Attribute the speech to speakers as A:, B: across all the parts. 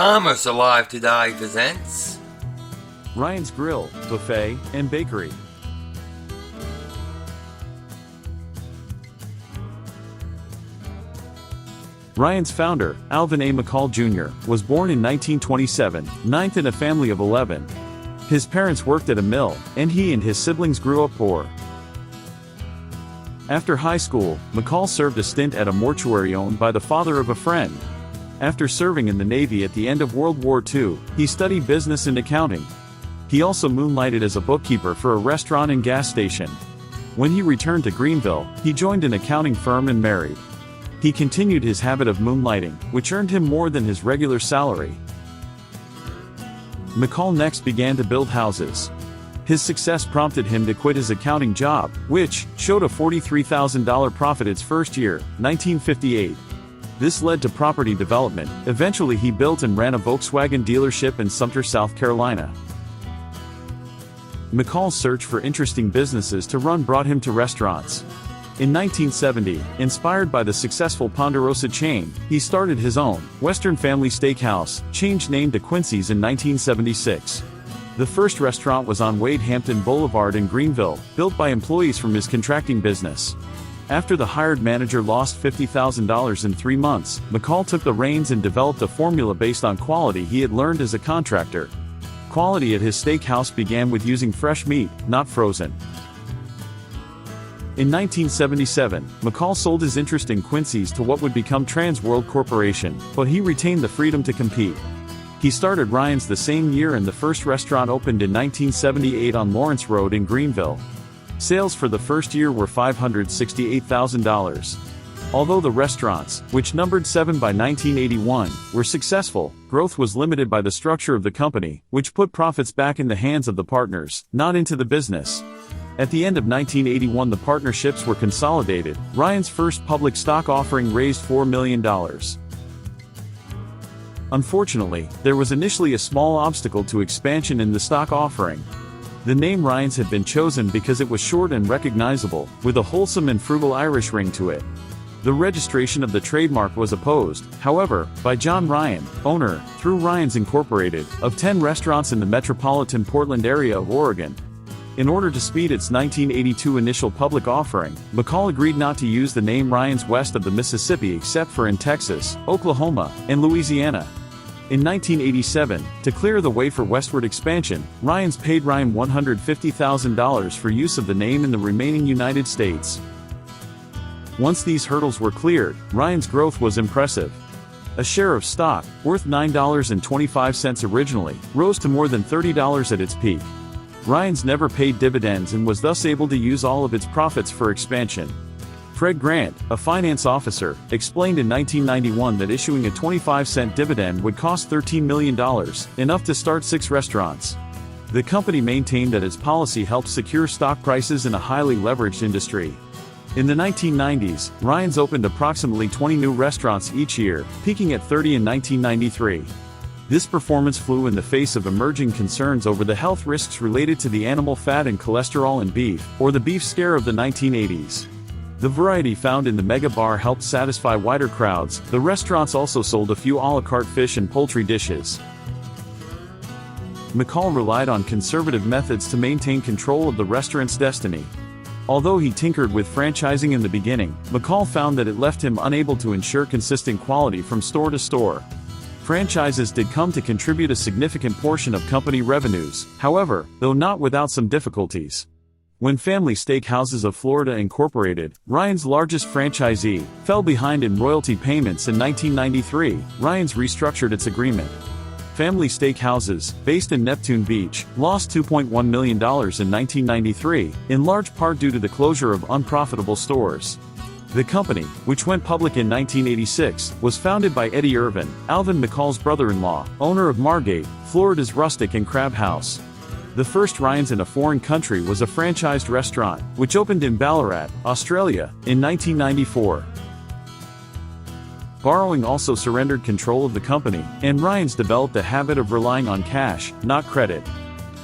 A: Thomas Alive Today presents
B: Ryan's Grill, Buffet, and Bakery. Ryan's founder, Alvin A. McCall Jr., was born in 1927, ninth in a family of 11. His parents worked at a mill, and he and his siblings grew up poor. After high school, McCall served a stint at a mortuary owned by the father of a friend. After serving in the Navy at the end of World War II, he studied business and accounting. He also moonlighted as a bookkeeper for a restaurant and gas station. When he returned to Greenville, he joined an accounting firm and married. He continued his habit of moonlighting, which earned him more than his regular salary. McCall next began to build houses. His success prompted him to quit his accounting job, which showed a $43,000 profit its first year, 1958. This led to property development. Eventually he built and ran a Volkswagen dealership in Sumter, South Carolina. McCall's search for interesting businesses to run brought him to restaurants. In 1970, inspired by the successful Ponderosa chain, he started his own, Western Family Steakhouse, changed name to Quincy's in 1976. The first restaurant was on Wade Hampton Boulevard in Greenville, built by employees from his contracting business. After the hired manager lost $50,000 in 3 months, McCall took the reins and developed a formula based on quality he had learned as a contractor. Quality at his steakhouse began with using fresh meat, not frozen. In 1977, McCall sold his interest in Quincy's to what would become Trans World Corporation, but he retained the freedom to compete. He started Ryan's the same year and the first restaurant opened in 1978 on Lawrence Road in Greenville. Sales for the first year were $568,000. Although the restaurants, which numbered 7 by 1981, were successful, growth was limited by the structure of the company, which put profits back in the hands of the partners, not into the business. At the end of 1981 the partnerships were consolidated. Ryan's first public stock offering raised $4 million. Unfortunately, there was initially a small obstacle to expansion in the stock offering. The name Ryan's had been chosen because it was short and recognizable, with a wholesome and frugal Irish ring to it. The registration of the trademark was opposed, however, by John Ryan, owner, through Ryan's Incorporated, of 10 restaurants in the metropolitan Portland area of Oregon. In order to speed its 1982 initial public offering, McCall agreed not to use the name Ryan's west of the Mississippi except for in Texas, Oklahoma, and Louisiana. In 1987, to clear the way for westward expansion, Ryan's paid Ryan $150,000 for use of the name in the remaining United States. Once these hurdles were cleared, Ryan's growth was impressive. A share of stock, worth $9.25 originally, rose to more than $30 at its peak. Ryan's never paid dividends and was thus able to use all of its profits for expansion. Fred Grant, a finance officer, explained in 1991 that issuing a 25-cent dividend would cost $13 million, enough to start 6 restaurants. The company maintained that its policy helped secure stock prices in a highly leveraged industry. In the 1990s, Ryan's opened approximately 20 new restaurants each year, peaking at 30 in 1993. This performance flew in the face of emerging concerns over the health risks related to the animal fat and cholesterol in beef, or the beef scare of the 1980s. The variety found in the mega bar helped satisfy wider crowds. The restaurants also sold a few a la carte fish and poultry dishes. McCall relied on conservative methods to maintain control of the restaurant's destiny. Although he tinkered with franchising in the beginning, McCall found that it left him unable to ensure consistent quality from store to store. Franchises did come to contribute a significant portion of company revenues, however, though not without some difficulties. When Family Steakhouses of Florida Incorporated, Ryan's largest franchisee, fell behind in royalty payments in 1993, Ryan's restructured its agreement. Family Steakhouses, based in Neptune Beach, lost $2.1 million in 1993, in large part due to the closure of unprofitable stores. The company, which went public in 1986, was founded by Eddie Irvin, Alvin McCall's brother-in-law, owner of Margate, Florida's Rustic and Crab House. The first Ryan's in a foreign country was a franchised restaurant, which opened in Ballarat, Australia, in 1994. Borrowing also surrendered control of the company, and Ryan's developed a habit of relying on cash, not credit.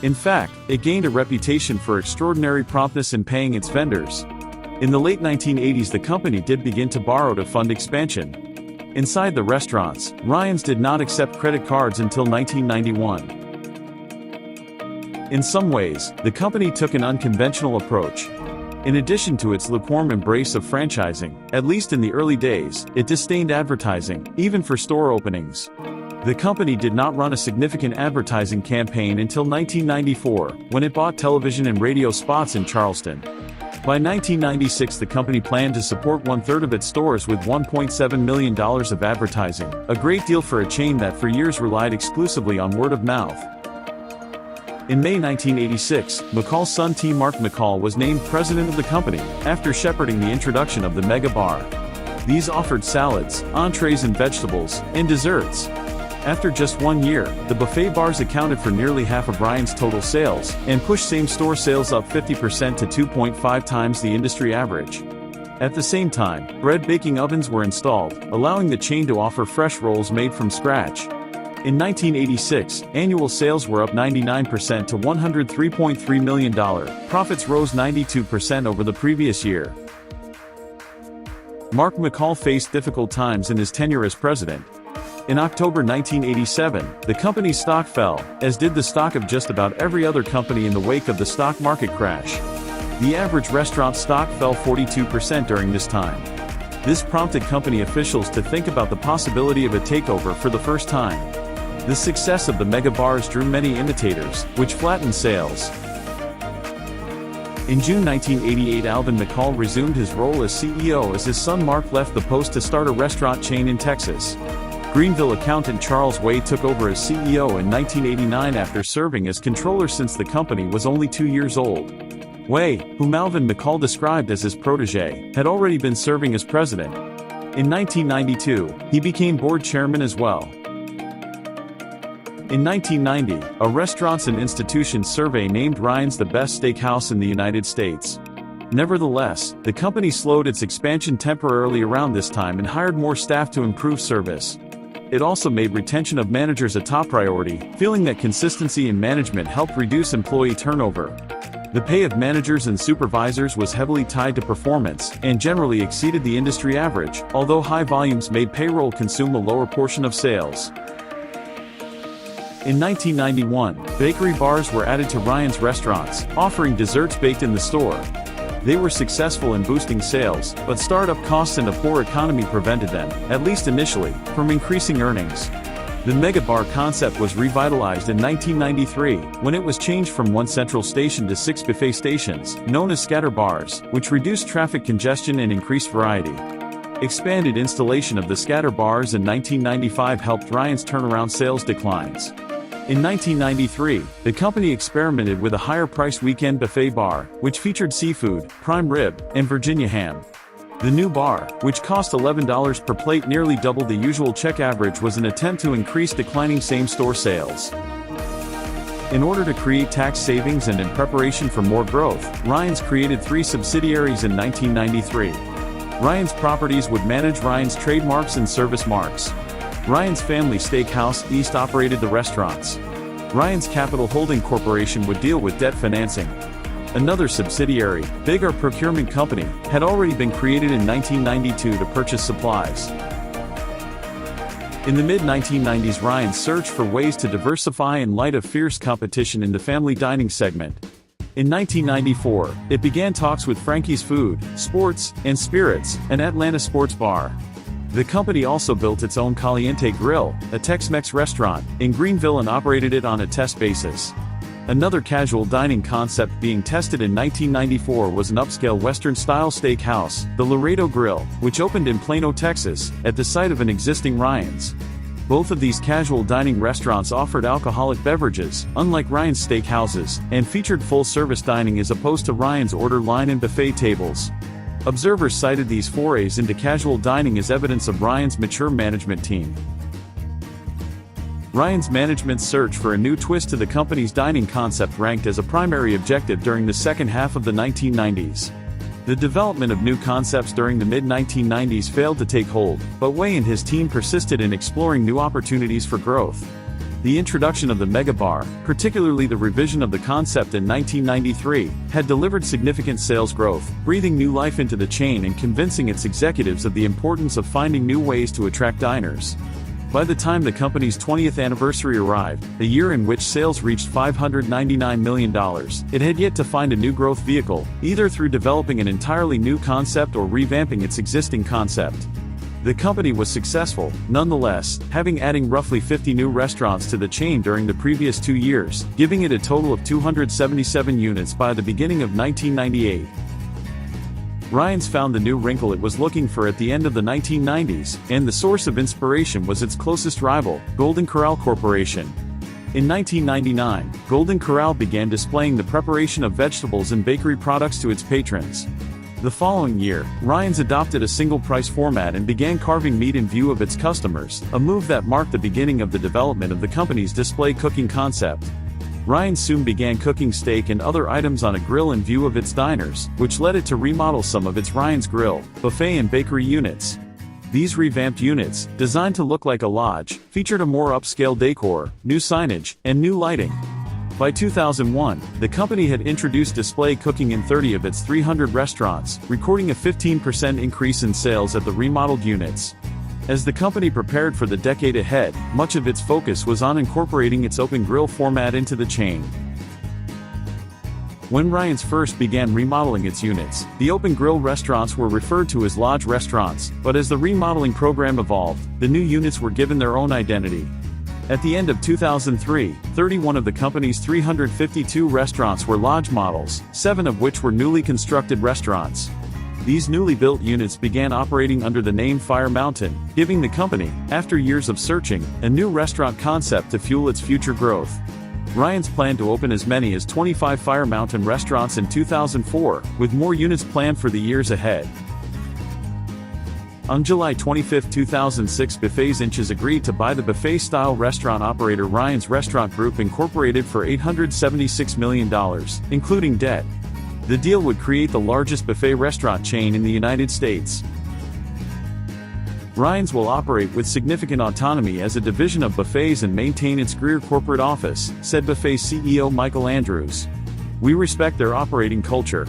B: In fact, it gained a reputation for extraordinary promptness in paying its vendors. In the late 1980s the company did begin to borrow to fund expansion. Inside the restaurants, Ryan's did not accept credit cards until 1991. In some ways, the company took an unconventional approach. In addition to its lukewarm embrace of franchising, at least in the early days, it disdained advertising, even for store openings. The company did not run a significant advertising campaign until 1994, when it bought television and radio spots in Charleston. By 1996, the company planned to support one-third of its stores with $1.7 million of advertising, a great deal for a chain that for years relied exclusively on word of mouth. In May 1986, McCall's son T. Mark McCall was named president of the company, after shepherding the introduction of the Mega Bar. These offered salads, entrees and vegetables, and desserts. After just 1 year, the buffet bars accounted for nearly half of Ryan's total sales, and pushed same-store sales up 50% to 2.5 times the industry average. At the same time, bread baking ovens were installed, allowing the chain to offer fresh rolls made from scratch. In 1986, annual sales were up 99% to $103.3 million. Profits rose 92% over the previous year. Mark McCall faced difficult times in his tenure as president. In October 1987, the company's stock fell, as did the stock of just about every other company in the wake of the stock market crash. The average restaurant stock fell 42% during this time. This prompted company officials to think about the possibility of a takeover for the first time. The success of the mega bars drew many imitators, which flattened sales. In June 1988, Alvin McCall resumed his role as CEO as his son Mark left the post to start a restaurant chain in Texas. Greenville accountant Charles Way took over as CEO in 1989 after serving as controller since the company was only 2 years old. Way, whom Alvin McCall described as his protege, had already been serving as president. In 1992, he became board chairman as well. In 1990, a Restaurants and Institutions survey named Ryan's the best steakhouse in the United States. Nevertheless, the company slowed its expansion temporarily around this time and hired more staff to improve service. It also made retention of managers a top priority, feeling that consistency in management helped reduce employee turnover. The pay of managers and supervisors was heavily tied to performance, and generally exceeded the industry average, although high volumes made payroll consume a lower portion of sales. In 1991, bakery bars were added to Ryan's restaurants, offering desserts baked in the store. They were successful in boosting sales, but startup costs and a poor economy prevented them, at least initially, from increasing earnings. The Mega Bar concept was revitalized in 1993, when it was changed from one central station to 6 buffet stations, known as scatter bars, which reduced traffic congestion and increased variety. Expanded installation of the scatter bars in 1995 helped Ryan's turnaround sales declines. In 1993, the company experimented with a higher-priced weekend buffet bar, which featured seafood, prime rib, and Virginia ham. The new bar, which cost $11 per plate, nearly double the usual check average, was an attempt to increase declining same-store sales. In order to create tax savings and in preparation for more growth, Ryan's created 3 subsidiaries in 1993. Ryan's Properties would manage Ryan's trademarks and service marks. Ryan's Family Steakhouse East operated the restaurants. Ryan's Capital Holding Corporation would deal with debt financing. Another subsidiary, Big R Procurement Company, had already been created in 1992 to purchase supplies. In the mid-1990s, Ryan's searched for ways to diversify in light of fierce competition in the family dining segment. In 1994, it began talks with Frankie's Food, Sports, and Spirits, an Atlanta sports bar. The company also built its own Caliente Grill, a Tex-Mex restaurant, in Greenville and operated it on a test basis. Another casual dining concept being tested in 1994 was an upscale Western-style steakhouse, the Laredo Grill, which opened in Plano, Texas, at the site of an existing Ryan's. Both of these casual dining restaurants offered alcoholic beverages, unlike Ryan's steakhouses, and featured full-service dining as opposed to Ryan's order line and buffet tables. Observers cited these forays into casual dining as evidence of Ryan's mature management team. Ryan's management's search for a new twist to the company's dining concept ranked as a primary objective during the second half of the 1990s. The development of new concepts during the mid-1990s failed to take hold, but Way and his team persisted in exploring new opportunities for growth. The introduction of the Mega Bar, particularly the revision of the concept in 1993, had delivered significant sales growth, breathing new life into the chain and convincing its executives of the importance of finding new ways to attract diners. By the time the company's 20th anniversary arrived, a year in which sales reached $599 million, it had yet to find a new growth vehicle, either through developing an entirely new concept or revamping its existing concept. The company was successful, nonetheless, having adding roughly 50 new restaurants to the chain during the previous 2 years, giving it a total of 277 units by the beginning of 1998. Ryan's found the new wrinkle it was looking for at the end of the 1990s, and the source of inspiration was its closest rival, Golden Corral Corporation. In 1999, Golden Corral began displaying the preparation of vegetables and bakery products to its patrons. The following year, Ryan's adopted a single-price format and began carving meat in view of its customers, a move that marked the beginning of the development of the company's display cooking concept. Ryan's soon began cooking steak and other items on a grill in view of its diners, which led it to remodel some of its Ryan's Grill, buffet and bakery units. These revamped units, designed to look like a lodge, featured a more upscale decor, new signage, and new lighting. By 2001, the company had introduced display cooking in 30 of its 300 restaurants, recording a 15% increase in sales at the remodeled units. As the company prepared for the decade ahead, much of its focus was on incorporating its open grill format into the chain. When Ryan's first began remodeling its units, the open grill restaurants were referred to as lodge restaurants, but as the remodeling program evolved, the new units were given their own identity. At the end of 2003, 31 of the company's 352 restaurants were lodge models, 7 of which were newly constructed restaurants. These newly built units began operating under the name Fire Mountain, giving the company, after years of searching, a new restaurant concept to fuel its future growth. Ryan's planned to open as many as 25 Fire Mountain restaurants in 2004, with more units planned for the years ahead. On July 25, 2006, Buffets Inches agreed to buy the buffet-style restaurant operator Ryan's Restaurant Group Incorporated for $876 million, including debt. The deal would create the largest buffet restaurant chain in the United States. Ryan's will operate with significant autonomy as a division of Buffets and maintain its Greer corporate office, said Buffet CEO Michael Andrews. "We respect their operating culture."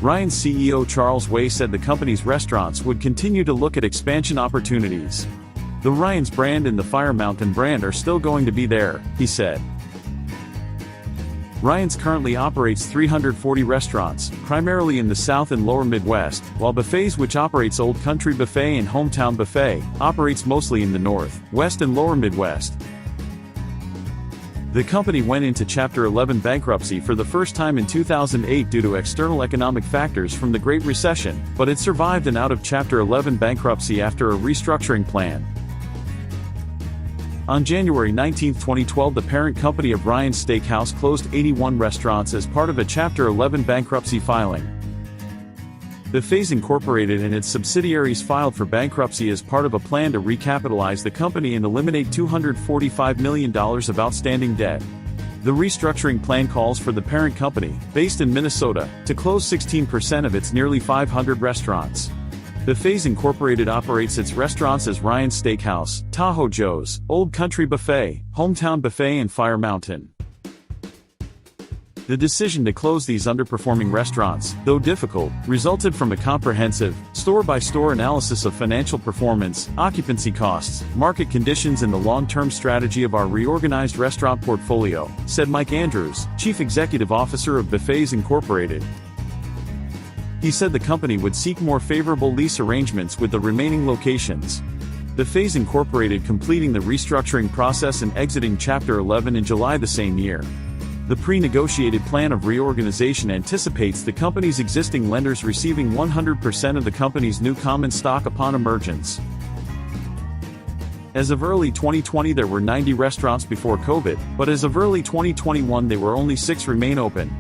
B: Ryan's CEO Charles Way said the company's restaurants would continue to look at expansion opportunities. "The Ryan's brand and the Fire Mountain brand are still going to be there," he said. Ryan's currently operates 340 restaurants, primarily in the South and Lower Midwest, while Buffets, which operates Old Country Buffet and Hometown Buffet, operates mostly in the North, West and Lower Midwest. The company went into Chapter 11 bankruptcy for the first time in 2008 due to external economic factors from the Great Recession, but it survived an out of Chapter 11 bankruptcy after a restructuring plan. On January 19, 2012, the parent company of Ryan's Steakhouse closed 81 restaurants as part of a Chapter 11 bankruptcy filing. Buffets Incorporated and its subsidiaries filed for bankruptcy as part of a plan to recapitalize the company and eliminate $245 million of outstanding debt. The restructuring plan calls for the parent company, based in Minnesota, to close 16% of its nearly 500 restaurants. Buffets Incorporated operates its restaurants as Ryan's Steakhouse, Tahoe Joe's, Old Country Buffet, Hometown Buffet and Fire Mountain. The decision to close these underperforming restaurants, though difficult, resulted from a comprehensive, store-by-store analysis of financial performance, occupancy costs, market conditions and the long-term strategy of our reorganized restaurant portfolio, said Mike Andrews, Chief Executive Officer of Buffets Incorporated. He said the company would seek more favorable lease arrangements with the remaining locations. Buffets Incorporated completing the restructuring process and exiting Chapter 11 in July the same year. The pre-negotiated plan of reorganization anticipates the company's existing lenders receiving 100% of the company's new common stock upon emergence. As of early 2020 there were 90 restaurants before COVID, but as of early 2021 there were only 6 remain open.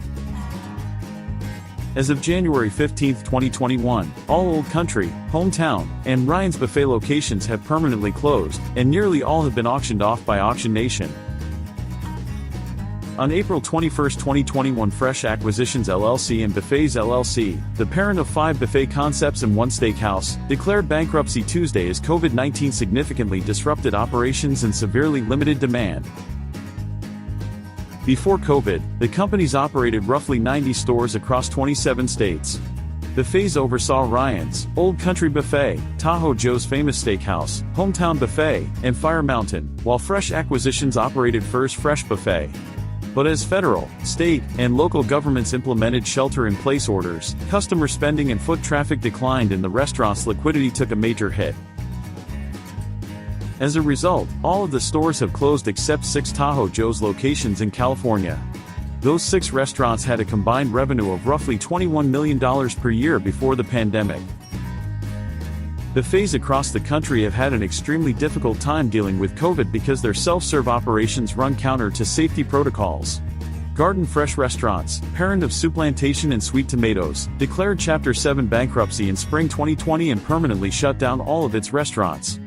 B: As of January 15, 2021, all Old Country, Hometown, and Ryan's Buffet locations have permanently closed, and nearly all have been auctioned off by Auction Nation. On April 21, 2021, Fresh Acquisitions LLC and Buffets LLC, the parent of 5 buffet concepts and 1 steakhouse, declared bankruptcy Tuesday as COVID-19 significantly disrupted operations and severely limited demand. Before COVID, the companies operated roughly 90 stores across 27 states. Buffets oversaw Ryan's, Old Country Buffet, Tahoe Joe's Famous Steakhouse, Hometown Buffet, and Fire Mountain, while Fresh Acquisitions operated Fur's Fresh Buffet. But as federal, state, and local governments implemented shelter-in-place orders, customer spending and foot traffic declined and the restaurant's liquidity took a major hit. As a result, all of the stores have closed except 6 Tahoe Joe's locations in California. Those 6 restaurants had a combined revenue of roughly $21 million per year before the pandemic. Buffets across the country have had an extremely difficult time dealing with COVID because their self-serve operations run counter to safety protocols. Garden Fresh Restaurants, parent of Souplantation and Sweet Tomatoes, declared Chapter 7 bankruptcy in spring 2020 and permanently shut down all of its restaurants.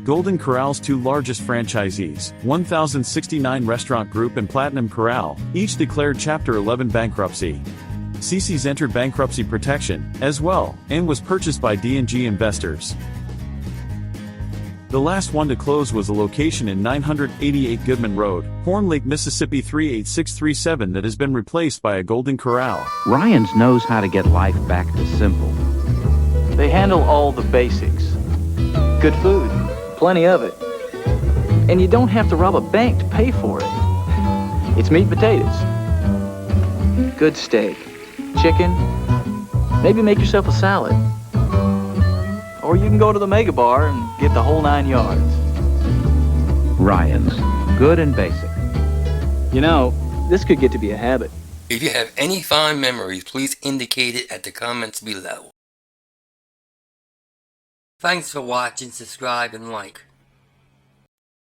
B: Golden Corral's 2 largest franchisees, 1069 Restaurant Group and Platinum Corral, each declared Chapter 11 bankruptcy. Cece's entered bankruptcy protection, as well, and was purchased by D&G investors. The last one to close was a location in 988 Goodman Rd, Horn Lake, Mississippi 38637 that has been replaced by a Golden Corral.
C: Ryan's knows how to get life back to simple.
D: They handle all the basics. Good food, plenty of it. And you don't have to rob a bank to pay for it. It's meat and potatoes. Good steak. Chicken, maybe make yourself a salad. Or you can go to the Mega Bar and get the whole 9 yards.
C: Ryan's, good and basic.
D: You know, this could get to be a habit.
A: If you have any fond memories, please indicate it at the comments below. Thanks for watching, subscribe, and like.